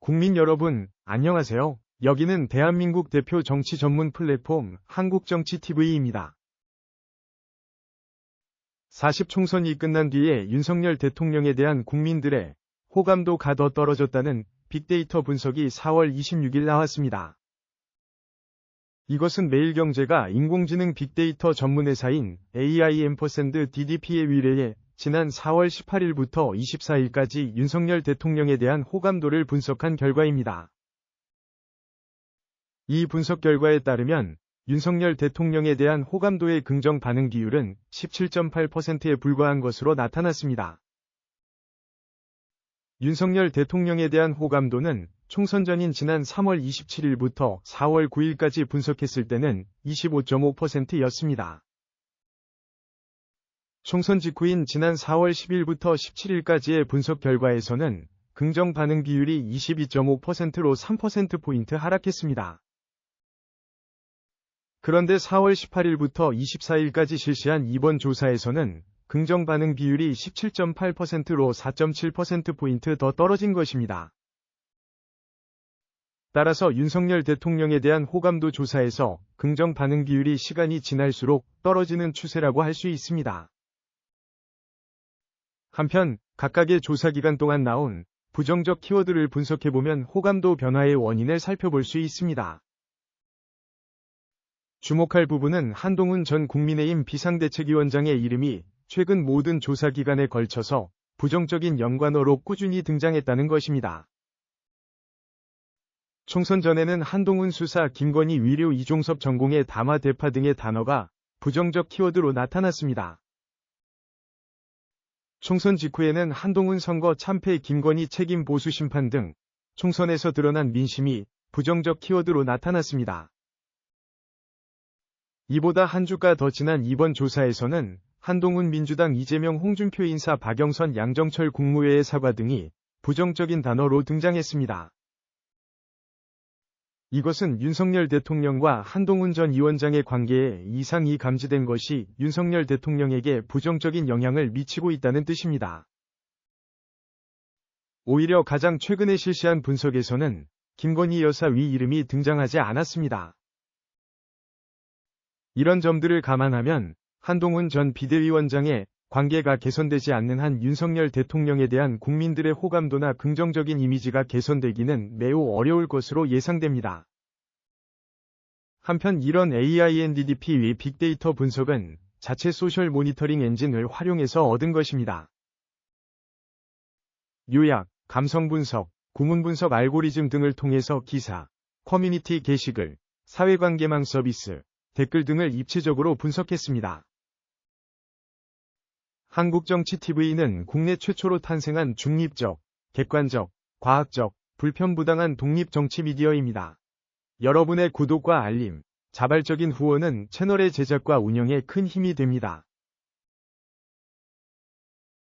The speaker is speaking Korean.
국민 여러분, 안녕하세요. 여기는 대한민국 대표 정치 전문 플랫폼 한국정치TV입니다. 40 총선이 끝난 뒤에 윤석열 대통령에 대한 국민들의 호감도가 더 떨어졌다는 빅데이터 분석이 4월 26일 나왔습니다. 이것은 매일경제가 인공지능 빅데이터 전문회사인 AI&DDP에 의뢰해 지난 4월 18일부터 24일까지 윤석열 대통령에 대한 호감도를 분석한 결과입니다. 이 분석 결과에 따르면 윤석열 대통령에 대한 호감도의 긍정 반응 비율은 17.8%에 불과한 것으로 나타났습니다. 윤석열 대통령에 대한 호감도는 총선 전인 지난 3월 27일부터 4월 9일까지 분석했을 때는 25.5%였습니다. 총선 직후인 지난 4월 10일부터 17일까지의 분석 결과에서는 긍정 반응 비율이 22.5%로 3%포인트 하락했습니다. 그런데 4월 18일부터 24일까지 실시한 이번 조사에서는 긍정 반응 비율이 17.8%로 4.7%포인트 더 떨어진 것입니다. 따라서 윤석열 대통령에 대한 호감도 조사에서 긍정 반응 비율이 시간이 지날수록 떨어지는 추세라고 할 수 있습니다. 한편 각각의 조사 기간 동안 나온 부정적 키워드를 분석해보면 호감도 변화의 원인을 살펴볼 수 있습니다. 주목할 부분은 한동훈 전 국민의힘 비상대책위원장의 이름이 최근 모든 조사 기간에 걸쳐서 부정적인 연관어로 꾸준히 등장했다는 것입니다. 총선 전에는 한동훈 수사, 김건희 위료, 이종섭 전공의 담화, 대파 등의 단어가 부정적 키워드로 나타났습니다. 총선 직후에는 한동훈 선거 참패, 김건희 책임 보수 심판 등 총선에서 드러난 민심이 부정적 키워드로 나타났습니다. 이보다 한 주가 더 지난 이번 조사에서는 한동훈 민주당, 이재명, 홍준표 인사, 박영선, 양정철 국무회의 사과 등이 부정적인 단어로 등장했습니다. 이것은 윤석열 대통령과 한동훈 전 위원장의 관계에 이상이 감지된 것이 윤석열 대통령에게 부정적인 영향을 미치고 있다는 뜻입니다. 오히려 가장 최근에 실시한 분석에서는 김건희 여사 위 이름이 등장하지 않았습니다. 이런 점들을 감안하면 한동훈 전 비대위원장의 관계가 개선되지 않는 한 윤석열 대통령에 대한 국민들의 호감도나 긍정적인 이미지가 개선되기는 매우 어려울 것으로 예상됩니다. 한편 이런 AI&DDP의 빅데이터 분석은 자체 소셜 모니터링 엔진을 활용해서 얻은 것입니다. 요약, 감성 분석, 구문 분석 알고리즘 등을 통해서 기사, 커뮤니티 게시글, 사회관계망 서비스, 댓글 등을 입체적으로 분석했습니다. 한국정치TV는 국내 최초로 탄생한 중립적, 객관적, 과학적, 불편부당한 독립정치 미디어입니다. 여러분의 구독과 알림, 자발적인 후원은 채널의 제작과 운영에 큰 힘이 됩니다.